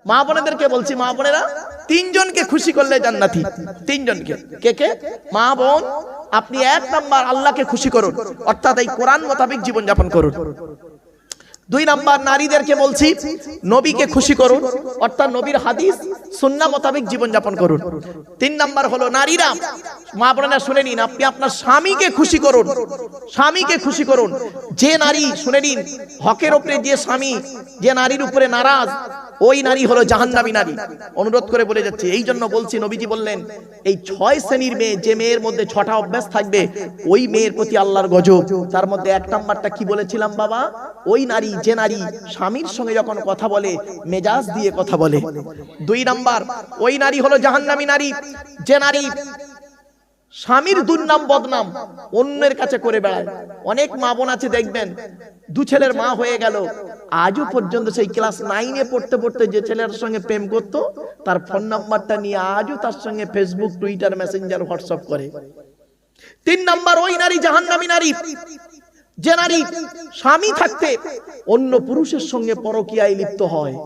মা বোনেদেরকে বলছি, মা বোনেরা তিনজনকে খুশি করলে জান্নাতি। তিনজনকে, কে কে? মা বোন, আপনি 1 নাম্বার আল্লাহকে খুশি করুন, অর্থাৎ এই কোরআন মোতাবেক জীবন যাপন করুন। 2 নাম্বার নারীদেরকে বলছি, নবীকে খুশি করুন, অর্থাৎ নবীর হাদিস সুন্নাহ মোতাবেক জীবন যাপন করুন। 3 নাম্বার হলো নারীরা, মা বোনেরা শুনে নিন, আপনি আপনার স্বামীকে খুশি করুন। স্বামীকে খুশি করুন। যে নারী, শুনে নিন, হকের উপরে যে স্বামী, যে নারীর উপরে নারাজ, ওই নারী হলো জাহান্নামী নারী। অনুরোধ করে বলে যাচ্ছে, এই জন্য বলছি, নবীজি বললেন এই 6 শ্রেণীর মেয়ে, যে মেয়ের মধ্যে 6টা অভ্যাস থাকবে, ওই মেয়ের প্রতি আল্লাহর গজব। তার মধ্যে 1 নাম্বারটা কি বলেছিলাম বাবা? ওই নারী, যে নারী স্বামীর সঙ্গে যখন কথা বলে মেজাজ দিয়ে কথা বলে। 2 নাম্বার, ওই নারী হলো জাহান্নামী নারী, যে নারী স্বামীর দুর্নাম বদনাম অন্যের কাছে করে বেড়ায়। অনেক মা বোন আছে দেখবেন, 2 ছেলের মা হয়ে গেল, আজও পর্যন্ত সেই ক্লাস 9-এ পড়তে পড়তে যে ছেলের সঙ্গে প্রেম করত, তার ফোন নাম্বারটা নিয়ে আজও তার সঙ্গে ফেসবুক, টুইটার, মেসেঞ্জার, হোয়াটসঅ্যাপ করে। 3 নাম্বার, ওই নারী জাহান্নামী নারী, যে নারী স্বামী থাকতে অন্য পুরুষের সঙ্গে পরকীয়ায় লিপ্ত হয়।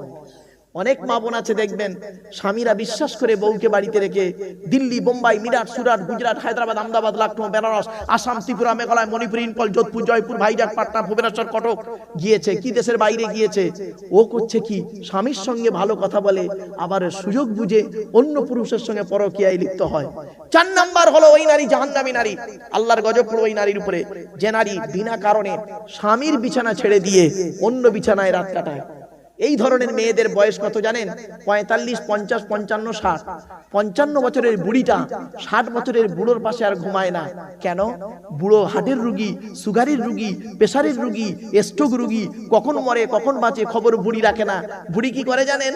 অনেক মা বোন আছে দেখবেন, স্বামীরা বিশ্বাস করে বউকে বাড়িতে রেখে দিল্লি, বোম্বাই, মিরাট, সুরাট, গুজরাট, হায়দ্রাবাদ, আহমেদাবাদ, লখনৌ, বেনারস, আসাম, ত্রিপুরা, মেঘালয়, মণিপুর, ইম্ফল, যোধপুর, জয়পুর, ভাইজাগ, পাটনা, ভুবনেশ্বর, কটক গিয়েছে, কি দেশের বাইরে গিয়েছে। ও করছে কি? স্বামীর সঙ্গে ভালো কথা বলে, আবার সুযোগ বুঝে অন্য পুরুষের সঙ্গে পরকীয়ায় লিপ্ত হয়। 4 নাম্বার হলো ওই নারী জাহান্নামী নারী, আল্লাহর গজব পড়ে ওই নারীর উপরে, যে নারী বিনা কারণে স্বামীর বিছানা ছেড়ে দিয়ে অন্য বিছানায় রাত কাটায়। এই ধরনের মেয়েদের বয়স কত জানেন? 45, 50, 55, 60। 55 বছরের বুড়িটা 60 বছরের বুড়োর পাশে আর ঘুমায় না। কেন? বুড়ো হার্টের রুগী, সুগারের রুগী, প্রেসারের রুগী, স্ট্রোক রুগী, কখন মরে কখন বাঁচে খবর বুড়ি রাখে না। বুড়ি কি করে জানেন?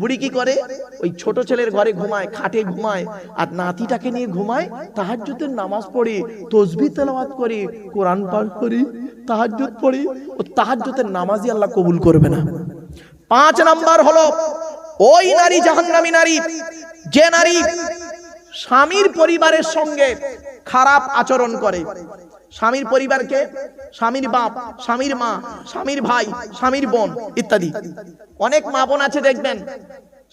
বুড়ি কি করে? ওই ছোট ছেলের ঘরে ঘুমায়, খাটে ঘুমায়, আর নাতিটাকে নিয়ে ঘুমায়, তাহাজ্জুদের নামাজ পড়ে, তাসবিহ তেলাওয়াত করে, কোরআন পাঠ করে, তাহাজ্জুদ পড়ে। ও তাহাজ্জুদের নামাজই আল্লাহ কবুল করবে না। 5 নাম্বার হলো ওই নারী জাহান্নামী নারী, যে নারী স্বামীর পরিবারের সঙ্গে খারাপ আচরণ করে। স্বামীর পরিবারকে, স্বামীর বাপ, স্বামীর মা, স্বামীর ভাই, স্বামীর বোন ইত্যাদি। অনেক মা বোন আছে দেখবেন,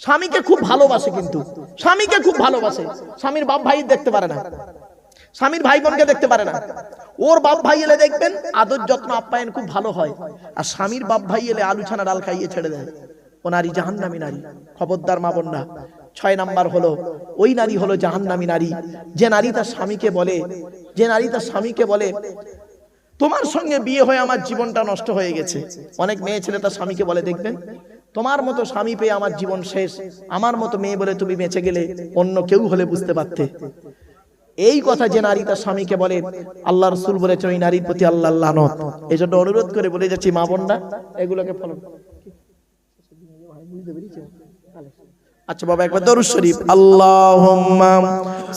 স্বামীকে খুব ভালোবাসে, কিন্তু স্বামীকে খুব ভালোবাসে, স্বামীর বাপ ভাই দেখতে পারে না, স্বামীর ভাই বোনকে দেখতে পারে না। ওর বাপ ভাই এলে দেখবেন আদর যত্ন আপ্যায়ন খুব ভালো হয়, আর স্বামীর বাপ ভাই এলে আলু ছানা ডাল খাইয়ে ছেড়ে দেয়। ও নারী জাহান্নামী নারী, খবরদার মা বোনরা। 6 নাম্বার হলো ওই নারী হলো জাহান্নামী নারী, যে নারী তার স্বামীকে বলে, যে নারী তার স্বামীকে বলে তোমার সঙ্গে বিয়ে হয়ে আমার জীবনটা নষ্ট হয়ে গেছে। অনেক মেয়ে ছেলে তার স্বামীকে বলে দেখবেন, তোমার মতো স্বামী পেয়ে আমার জীবন শেষ, আমার মতো মেয়ে বলে তুমি বেঁচে গেলে, অন্য কেউ হলে বুঝতে পারতে। এই কথা যে নারী তার স্বামীকে বলে, আল্লাহ রাসূল বলেছেন ওই নারীর প্রতি আল্লাহর লানত। এজন্য অনুরোধ করে বলে যাচ্ছি মা বোনরা, এগুলোকে ফলো। আচ্ছা বাবা, একবার দরুদ শরীফ, আল্লাহুম্মা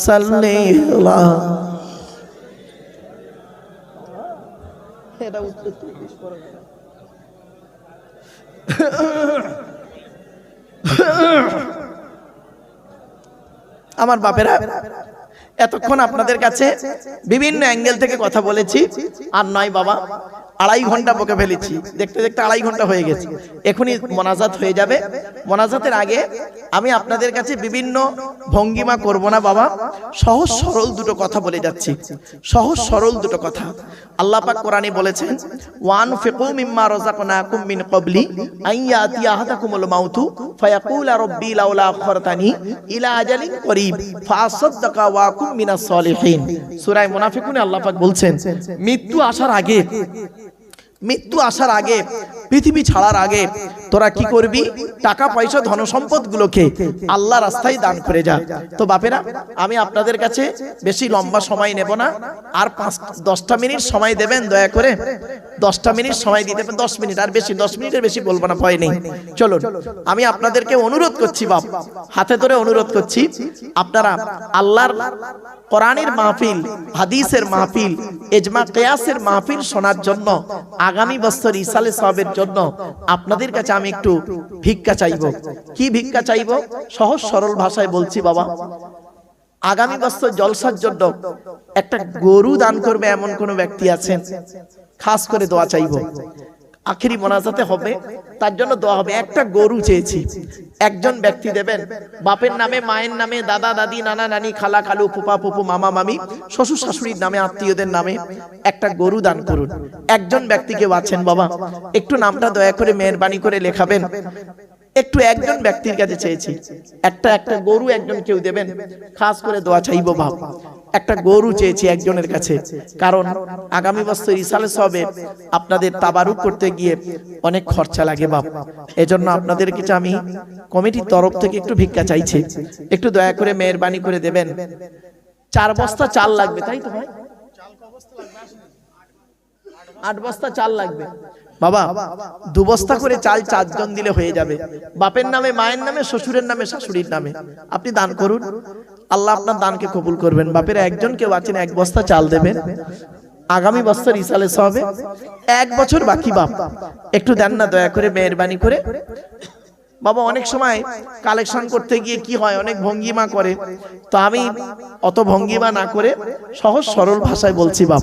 সাল্লি আলা। এটা উত্তর দিস পড়ো। আমার বাপেরা, এতক্ষণ আপনাদের কাছে বিভিন্ন অ্যাঙ্গেল থেকে কথা বলেছি, আর নয় বাবা 2.5 ঘন্টা বকে ফেলেছি, দেখতে দেখতে 2.5 ঘন্টা হয়ে গেছে। এখনই মোনাজাত হয়ে যাবে। মোনাজাতের আগে আমি আপনাদের কাছে বিভিন্ন ভঙ্গিমা করব না বাবা, সহজ সরল দুটো কথা বলে যাচ্ছি, সহজ সরল দুটো কথা। আল্লাহ পাক কোরআনে বলেছেন, ওয়ানফিকু মিম্মা রাযাকনাকুম মিন ক্বাবলি আইয়াতি আহাদাকুমুল মাউতু ফায়াকুলা রাব্বি লাউলা আখরতানি ইলা আজালিন করিব ফাসাদদাকা ওয়া কুম মিনাস সলিহিন। সূরা মুনাফিকুনে আল্লাহ পাক বলছেন, মৃত্যু আসার আগে, মৃত্যু আসার আগে, পৃথিবী ছাড়ার আগে তোরা কি করবি? টাকা পয়সা ধন সম্পদ গুলোকে আল্লাহ রাস্তায় দান করে যা। তো বাপেরা, আমি আপনাদের কাছে বেশি লম্বা সময় নেব না, আর 5-10টা মিনিট সময় দেবেন দয়া করে। 10টা মিনিট সময় দিতে, 10 মিনিট, আর বেশি 10 মিনিটের বেশি বলবো না, ভয় নেই। চলুন, আমি আপনাদেরকে অনুরোধ করছি বাপ, হাতে ধরে অনুরোধ করছি, আপনারা আল্লাহর কোরআনের মাহফিল, হাদিসের মাহফিল, ইজমা কিয়াসের মাহফিল শোনার জন্য আগামী বছর ইসালে সওয়াবের জন্য আপনাদের কাছে আমি একটু ভিক্ষা চাইব। কি ভিক্ষা চাইব? সহজ সরল ভাষায় বলছি বাবা, আগামী বছর জলসার জন্য একটা গরু দান করবে এমন কোন ব্যক্তি আছেন? খাস করে দোয়া চাইব। আখেরি মোনাজাতে হবে, তার জন্য দোয়া হবে। একটা গরু চেয়েছি, একজন ব্যক্তি দেবেন, বাপের নামে, মায়ের নামে, দাদা দাদি, নানা নানি, খালা খালু, ফুপা ফুপু, মামা মামি, শ্বশুর শাশুড়ির নামে, আত্মীয়দের নামে একটা গরু দান করুন। একজন ব্যক্তিকে আছেন বাবা, একটু নামটা দয়া করে মেহেরবানি করে লেখাবেন। একটু একজন ব্যক্তির কাছে চেয়েছি, একটা গরু একজন কেউ দেবেন, খাস করে দোয়া চাইবো বাপ। একটা গরু চেয়েছি একজনের কাছে, কারণ আগামী বছর ইসালে সবে আপনাদের তাবারুক করতে গিয়ে অনেক খরচা লাগে বাপ। এজন্য আপনাদের কাছে আমি কমিটির তরফ থেকে একটু ভিক্ষা চাইছি, একটু দয়া করে মেহেরবানি করে দেবেন। 4 বস্তা চাল লাগবে, তাই তো ভাই? 8 বস্তা চাল লাগবে বাবা। 2 বস্তা করে চাল 4 জন দিলে হয়ে যাবে। বাপের নামে, মায়ের নামে, শ্বশুরের নামে, শাশুড়ির নামে আপনি দান করুন, আল্লাহ আপনার দানকে কবুল করবেন। বাপের একজন কেউ আছেন, 1 বস্তা চাল দেবেন। আগামী বছর ইসালে সবে 1 বছর বাকি বাপ, একটু দেন না দয়া করে মেহেরবানি করে বাবা। অনেক সময় কালেকশন করতে গিয়ে কি হয়, অনেক ভঙ্গিমা করে, তো আমি অত ভঙ্গিমা না করে সহজ সরল ভাষায় বলছি বাপ।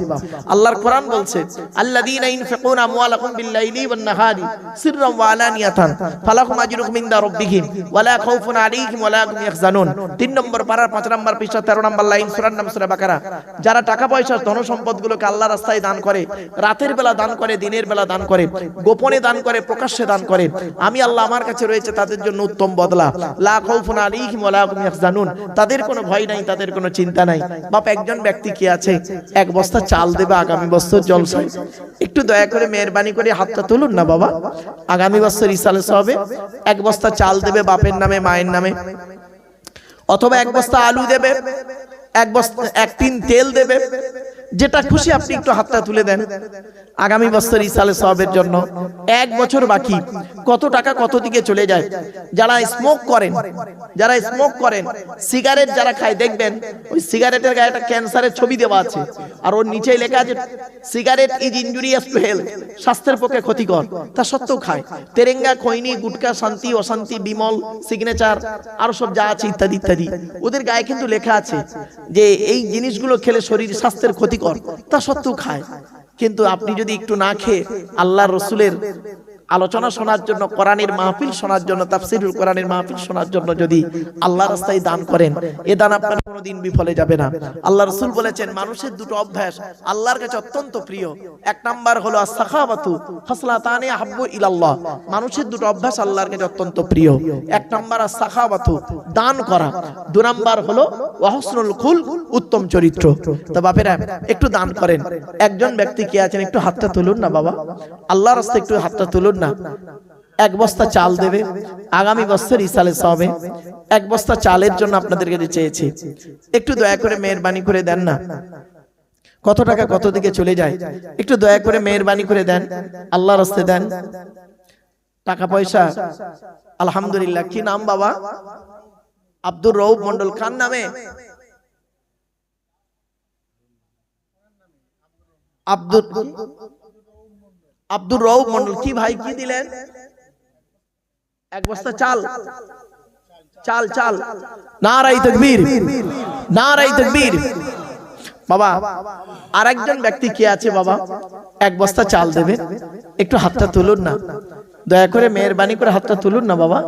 আল্লাহর কোরআন বলছে, আল্লাযীনা ইনফিকুনা আমওয়ালাকুম বিল-লাইলি ওয়ান-নাহারি সিররান ওয়া আলানিয়াতান ফালাহুম আজরুহুম ইনদা রাব্বিহিম ওয়া লা খাউফুন আলাইহিম ওয়া লা হুম ইয়াহজানুন। 3 নম্বর পারার 5 নম্বর পৃষ্ঠা 13 নম্বর লাইন, সূরার নাম সূরা বাকারা। যারা টাকা পয়সা, ধন সম্পদগুলোকে আল্লাহর রাস্তায় দান করে, রাতের বেলা দান করে, দিনের বেলা দান করে, গোপনে দান করে, প্রকাশ্যে দান করে, আমি আল্লাহ আমার কাছে রয়েছে তাদের জন্য উত্তম বদলা। লা খাউফুন আলাইহিম ওয়া লা হুম ইয়াহজানুন, তাদের কোনো ভয় নাই, তাদের কোনো চিন্তা নাই বাপ। একজন ব্যক্তি কি আছে, 1 বস্তা চাল দেবে আগামী বছর জলসায়, একটু দয়া করে মেহেরবানি করে হাতটা তুলুন না বাবা। আগামী বছর ইসালে সবে 1 বস্তা চাল দেবে বাপের নামে, মায়ের নামে, অথবা 1 বস্তা আলু দেবে, 1 বস্তা 1 টিন তেল দেবে, যেটা খুশি আপনি একটু হাতটা তুলে দেন। আগামী বছর ইসালে সওয়াবের জন্য 1 বছর বাকি, কত টাকা কত দিকে চলে যায়। যারা স্মোক করেন, সিগারেট যারা খায়, দেখবেন ওই সিগারেটের গায়ে একটা ক্যান্সারের ছবি দেওয়া আছে, আর ওর নিচে লেখা আছে cigarette is injurious to health, স্বাস্থ্যের পক্ষে ক্ষতিকর, তা সত্ত্বেও খায়। তেরেঙ্গা, খৈনি, গুটকা, শান্তি, অশান্তি, বিমল, সিগনেচার, আরো সব যা আছে ইত্যাদি ইত্যাদি, ওদের গায়ে কিন্তু লেখা আছে যে এই জিনিসগুলো খেলে শরীর স্বাস্থ্যের ক্ষতিকর, তা সত্ত্বেও খায়। কিন্তু আপনি যদি একটু না খেয়ে আল্লাহর রসুলের আলোচনা শোনার জন্য, কোরআনের মাহফিল শোনার জন্য, তাফসীরুল কোরআনের মাহফিল শোনার জন্য যদি আল্লাহর রাস্তায় দান করেন, এ দান আপনার কোনোদিন বিফলে যাবে না। আল্লাহ রাসূল বলেছেন, মানুষের 2টো অভ্যাস আল্লাহর কাছে অত্যন্ত প্রিয়। 1 নাম্বার হলো আস-সাখাওয়াতু খাসলাতানি আহাব্বু ইলাল্লাহ, মানুষের 2টো অভ্যাস আল্লাহর কাছে অত্যন্ত প্রিয়। 1 নাম্বার আস-সাখাওয়াতু, দান করা। 2 নাম্বার হলো ওয়া হুসনুল খুলক, উত্তম চরিত্র। তো বাপেরা একটু দান করেন। একজন ব্যক্তি কে আছেন, একটু হাতটা তুলুন না বাবা, আল্লাহর রাস্তায় একটু হাতটা তুলুন না। 1 বস্তা চাল দেবে আগামী বছর ইসালে সবে। 1 বস্তা চালের জন্য আপনাদের কাছে চেয়েছি, একটু দয়া করে মেহেরবানি করে দেন না। কত টাকা কত দিকে চলে যায়, একটু দয়া করে মেহেরবানি করে দেন, আল্লাহর রাস্তায় দেন। টাকা পয়সা আলহামদুলিল্লাহ। কি নাম বাবা? আব্দুর রউফ মন্ডল। খান নামে? আব্দুর রউফ মন্ডল। কি ভাই, কি দিলেন? 1 বস্তা চাল। নারায়ে তাকবীর, নারায়ে তাকবীর। বাবা আরেকজন ব্যক্তি কে আছে বাবা, 1 বস্তা চাল দেবে, একটু হাতটা তুলুন না, দয়া করে মেহেরবানি করে হাতটা তুলুন না বাবা।